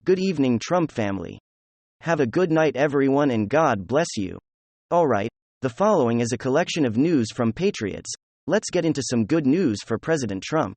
Good evening, Trump family. Have a good night, everyone, and God bless you. Alright, the following is a collection of news from Patriots. Let's get into some good news for President Trump.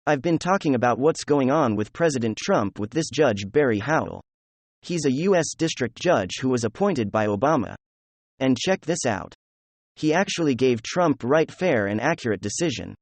I've been talking about what's going on with President Trump with this Judge Barry Howell. He's a U.S. district judge who was appointed by Obama. And check this out. He actually gave Trump right, fair, and accurate decision.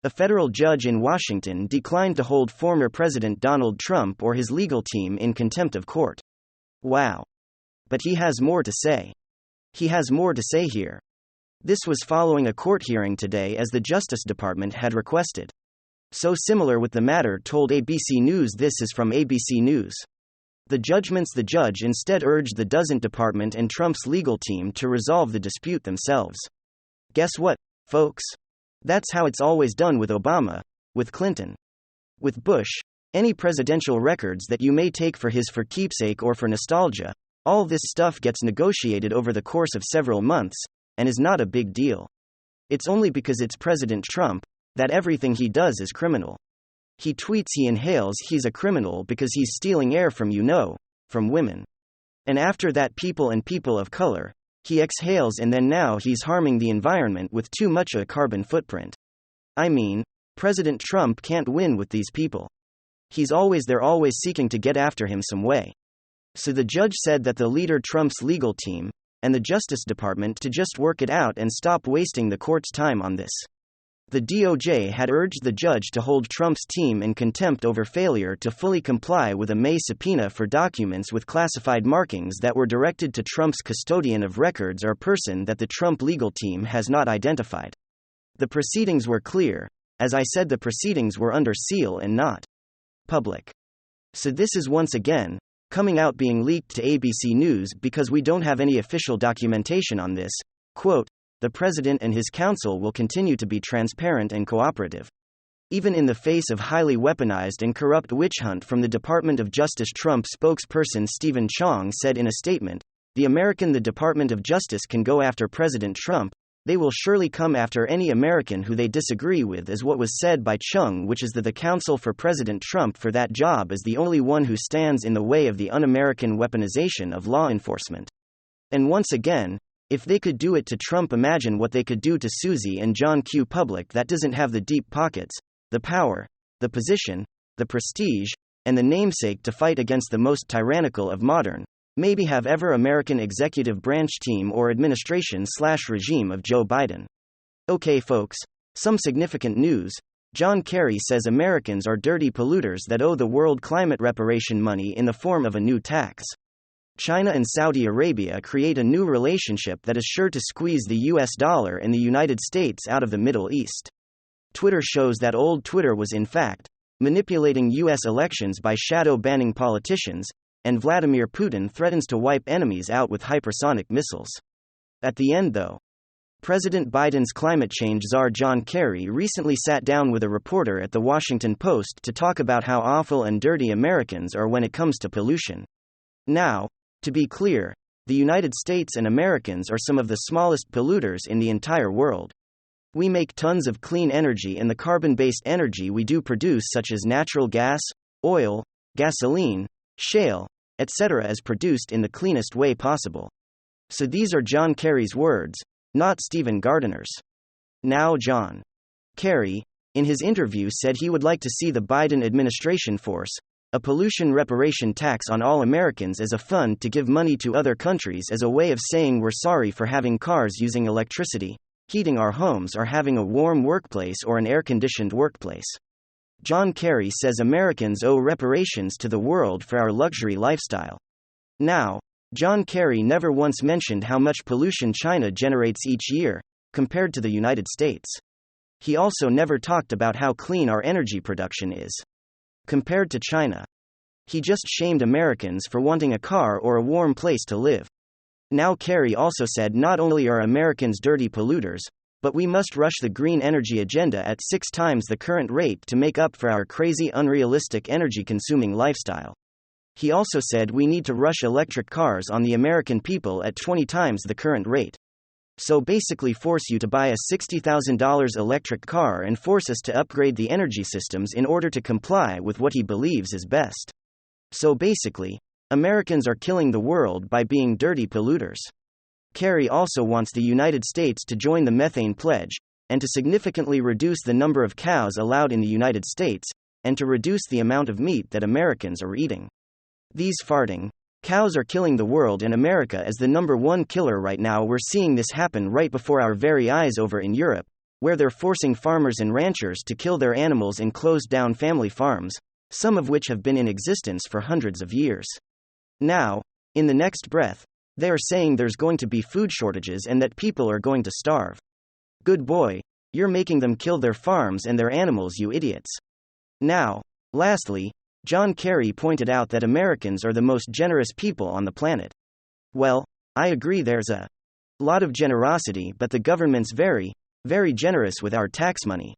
A federal judge in Washington declined to hold former President Donald Trump or his legal team in contempt of court. Wow. But he has more to say. He has more to say here. This was following a court hearing today as the Justice Department had requested. So similar with the matter told ABC News. This is from ABC News. The judge instead urged the doesn't department and Trump's legal team to resolve the dispute themselves. Guess what, folks? That's how it's always done with Obama, with Clinton. With Bush, any presidential records that you may take for keepsake or for nostalgia, all this stuff gets negotiated over the course of several months, and is not a big deal. It's only because it's President Trump that everything he does is criminal. He tweets, he inhales, he's a criminal because he's stealing air from from women. And after that, people of color, he exhales, and then now he's harming the environment with too much a carbon footprint. I mean, President Trump can't win with these people. They're always seeking to get after him some way. So the judge said that the leader Trump's legal team, and the Justice Department to just work it out and stop wasting the court's time on this. The DOJ had urged the judge to hold Trump's team in contempt over failure to fully comply with a May subpoena for documents with classified markings that were directed to Trump's custodian of records or person that the Trump legal team has not identified. The proceedings were clear. As I said, the proceedings were under seal and not public. So this is once again coming out, being leaked to ABC News because we don't have any official documentation on this. Quote, the president and his counsel will continue to be transparent and cooperative. Even in the face of highly weaponized and corrupt witch hunt from the Department of Justice, Trump spokesperson Stephen Chong said in a statement, the Department of Justice can go after President Trump, they will surely come after any American who they disagree with, is what was said by Chung, which is the counsel for President Trump for that job, is the only one who stands in the way of the un-American weaponization of law enforcement. And once again, if they could do it to Trump, imagine what they could do to Susie and John Q. Public that doesn't have the deep pockets, the power, the position, the prestige, and the namesake to fight against the most tyrannical of modern, maybe have ever American executive branch team or administration/regime of Joe Biden. Okay, folks, some significant news. John Kerry says Americans are dirty polluters that owe the world climate reparation money in the form of a new tax. China and Saudi Arabia create a new relationship that is sure to squeeze the US dollar and the United States out of the Middle East. Twitter shows that old Twitter was in fact manipulating US elections by shadow banning politicians, and Vladimir Putin threatens to wipe enemies out with hypersonic missiles. At the end, though, President Biden's climate change czar John Kerry recently sat down with a reporter at the Washington Post to talk about how awful and dirty Americans are when it comes to pollution. Now, to be clear, the United States and Americans are some of the smallest polluters in the entire world. We make tons of clean energy, and the carbon-based energy we do produce, such as natural gas, oil, gasoline, shale, etc., is produced in the cleanest way possible. So these are John Kerry's words, not Stephen Gardner's. Now John Kerry, in his interview, said he would like to see the Biden administration force a pollution reparation tax on all Americans as a fund to give money to other countries as a way of saying we're sorry for having cars using electricity, heating our homes, or having a warm workplace or an air-conditioned workplace. John Kerry says Americans owe reparations to the world for our luxury lifestyle. Now, John Kerry never once mentioned how much pollution China generates each year, compared to the United States. He also never talked about how clean our energy production is, compared to China. He just shamed Americans for wanting a car or a warm place to live. Now Kerry also said not only are Americans dirty polluters, but we must rush the green energy agenda at 6 times the current rate to make up for our crazy, unrealistic energy-consuming lifestyle. He also said we need to rush electric cars on the American people at 20 times the current rate. So basically force you to buy a $60,000 electric car and force us to upgrade the energy systems in order to comply with what he believes is best. So basically, Americans are killing the world by being dirty polluters. Kerry also wants the United States to join the methane pledge, and to significantly reduce the number of cows allowed in the United States, and to reduce the amount of meat that Americans are eating. These farting cows are killing the world, and America is the number one killer right now. We're seeing this happen right before our very eyes over in Europe, where they're forcing farmers and ranchers to kill their animals in closed-down family farms, some of which have been in existence for hundreds of years. Now, in the next breath, they are saying there's going to be food shortages and that people are going to starve. Good boy, you're making them kill their farms and their animals, you idiots. Now, lastly, John Kerry pointed out that Americans are the most generous people on the planet. Well, I agree, there's a lot of generosity, but the government's very, very generous with our tax money.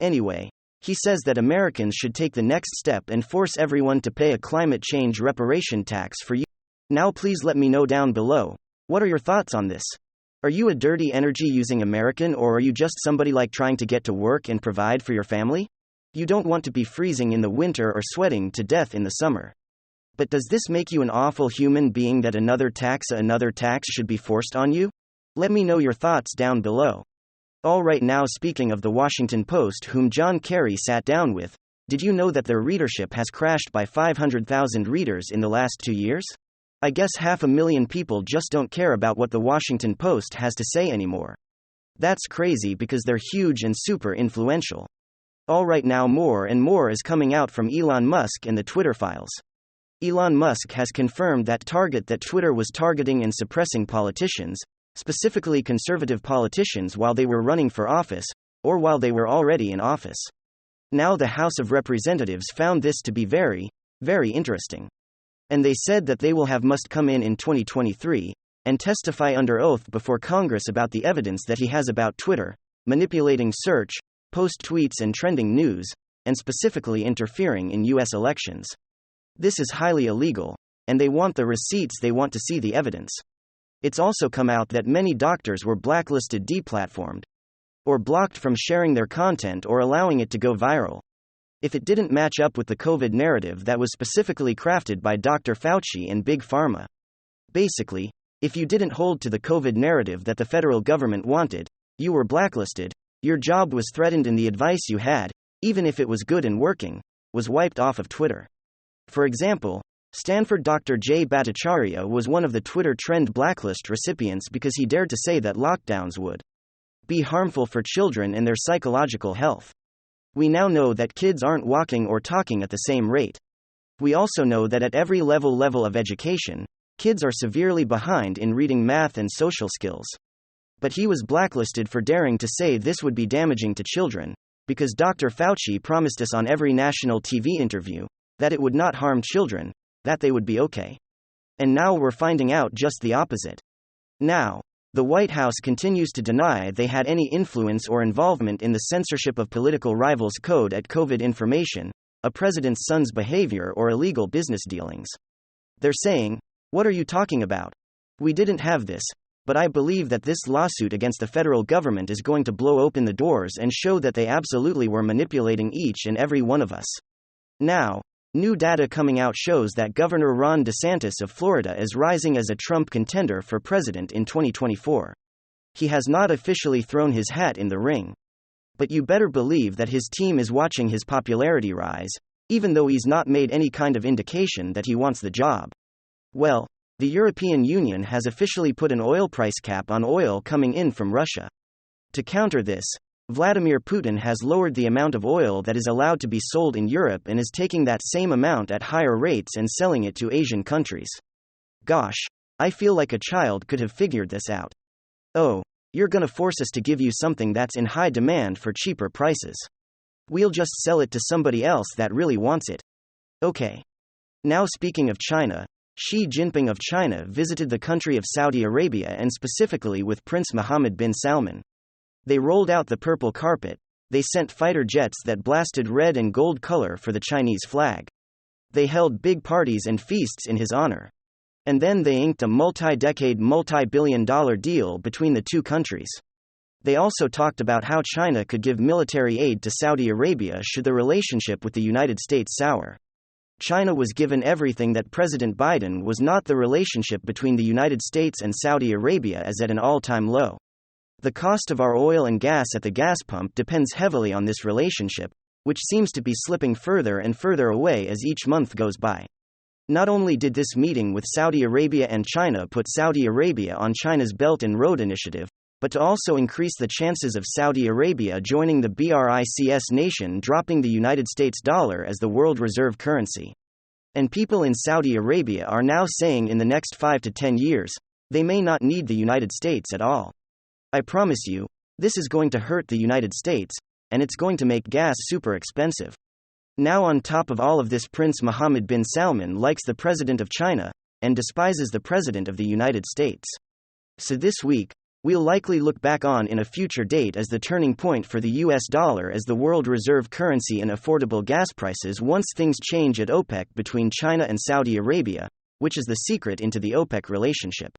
Anyway, he says that Americans should take the next step and force everyone to pay a climate change reparation tax for you. Now please let me know down below, what are your thoughts on this? Are you a dirty energy using American, or are you just somebody like trying to get to work and provide for your family? You don't want to be freezing in the winter or sweating to death in the summer. But does this make you an awful human being that another tax should be forced on you? Let me know your thoughts down below. Alright, now speaking of the Washington Post, whom John Kerry sat down with, did you know that their readership has crashed by 500,000 readers in the last 2 years? I guess 500,000 people just don't care about what the Washington Post has to say anymore. That's crazy because they're huge and super influential. Alright, now more and more is coming out from Elon Musk and the Twitter files. Elon Musk has confirmed that Twitter was targeting and suppressing politicians, specifically conservative politicians, while they were running for office, or while they were already in office. Now the House of Representatives found this to be very, very interesting. And they said that they will have Musk come in 2023, and testify under oath before Congress about the evidence that he has about Twitter, manipulating search, post tweets and trending news, and specifically interfering in U.S. elections. This is highly illegal, and they want the receipts, they want to see the evidence. It's also come out that many doctors were blacklisted, deplatformed, or blocked from sharing their content or allowing it to go viral, if it didn't match up with the COVID narrative that was specifically crafted by Dr. Fauci and Big Pharma. Basically, if you didn't hold to the COVID narrative that the federal government wanted, you were blacklisted, your job was threatened, and the advice you had, even if it was good and working, was wiped off of Twitter. For example, Stanford Dr. Jay Bhattacharya was one of the Twitter trend blacklist recipients because he dared to say that lockdowns would be harmful for children and their psychological health. We now know that kids aren't walking or talking at the same rate. We also know that at every level of education, kids are severely behind in reading, math, and social skills. But he was blacklisted for daring to say this would be damaging to children, because Dr. Fauci promised us on every national TV interview that it would not harm children, that they would be okay. And now we're finding out just the opposite. Now, the White House continues to deny they had any influence or involvement in the censorship of political rivals' code at COVID information, a president's son's behavior, or illegal business dealings. They're saying, "What are you talking about? We didn't have this," but I believe that this lawsuit against the federal government is going to blow open the doors and show that they absolutely were manipulating each and every one of us. Now, new data coming out shows that Governor Ron DeSantis of Florida is rising as a Trump contender for president in 2024. He has not officially thrown his hat in the ring. But you better believe that his team is watching his popularity rise, even though he's not made any kind of indication that he wants the job. Well, the European Union has officially put an oil price cap on oil coming in from Russia. To counter this, Vladimir Putin has lowered the amount of oil that is allowed to be sold in Europe and is taking that same amount at higher rates and selling it to Asian countries. Gosh, I feel like a child could have figured this out. Oh, you're gonna force us to give you something that's in high demand for cheaper prices. We'll just sell it to somebody else that really wants it. Okay. Now speaking of China, Xi Jinping of China visited the country of Saudi Arabia, and specifically with Prince Mohammed bin Salman. They rolled out the purple carpet, they sent fighter jets that blasted red and gold color for the Chinese flag. They held big parties and feasts in his honor. And then they inked a multi-decade, multi-billion-dollar deal between the two countries. They also talked about how China could give military aid to Saudi Arabia should the relationship with the United States sour. China was given everything that President Biden was not. The relationship between the United States and Saudi Arabia is at an all-time low. The cost of our oil and gas at the gas pump depends heavily on this relationship, which seems to be slipping further and further away as each month goes by. Not only did this meeting with Saudi Arabia and China put Saudi Arabia on China's Belt and Road Initiative, but to also increase the chances of Saudi Arabia joining the BRICS nation, dropping the United States dollar as the world reserve currency. And people in Saudi Arabia are now saying in the next 5 to 10 years, they may not need the United States at all. I promise you, this is going to hurt the United States, and it's going to make gas super expensive. Now on top of all of this, Prince Mohammed bin Salman likes the president of China, and despises the president of the United States. So this week, we'll likely look back on in a future date as the turning point for the US dollar as the world reserve currency and affordable gas prices once things change at OPEC between China and Saudi Arabia, which is the secret into the OPEC relationship.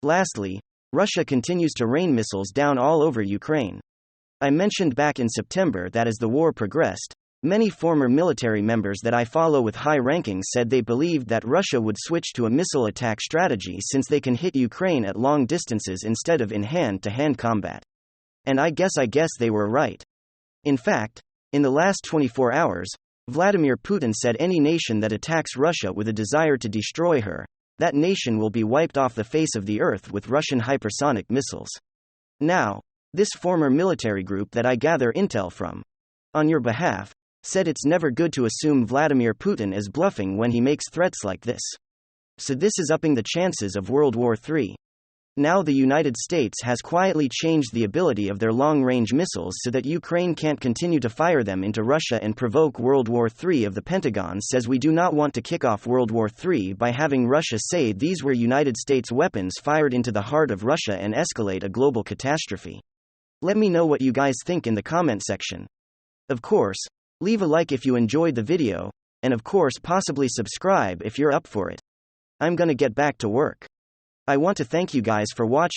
Lastly, Russia continues to rain missiles down all over Ukraine. I mentioned back in September that as the war progressed, many former military members that I follow with high rankings said they believed that Russia would switch to a missile attack strategy since they can hit Ukraine at long distances instead of in hand-to-hand combat. And I guess they were right. In fact, in the last 24 hours, Vladimir Putin said any nation that attacks Russia with a desire to destroy her, that nation will be wiped off the face of the earth with Russian hypersonic missiles. Now, this former military group that I gather intel from, on your behalf, said it's never good to assume Vladimir Putin is bluffing when he makes threats like this. So this is upping the chances of World War III. Now the United States has quietly changed the ability of their long-range missiles so that Ukraine can't continue to fire them into Russia and provoke World War III. Of the Pentagon says we do not want to kick off World War III by having Russia say these were United States weapons fired into the heart of Russia and escalate a global catastrophe. Let me know what you guys think in the comment section. Of course, leave a like if you enjoyed the video, and of course possibly subscribe if you're up for it. I'm gonna get back to work. I want to thank you guys for watching.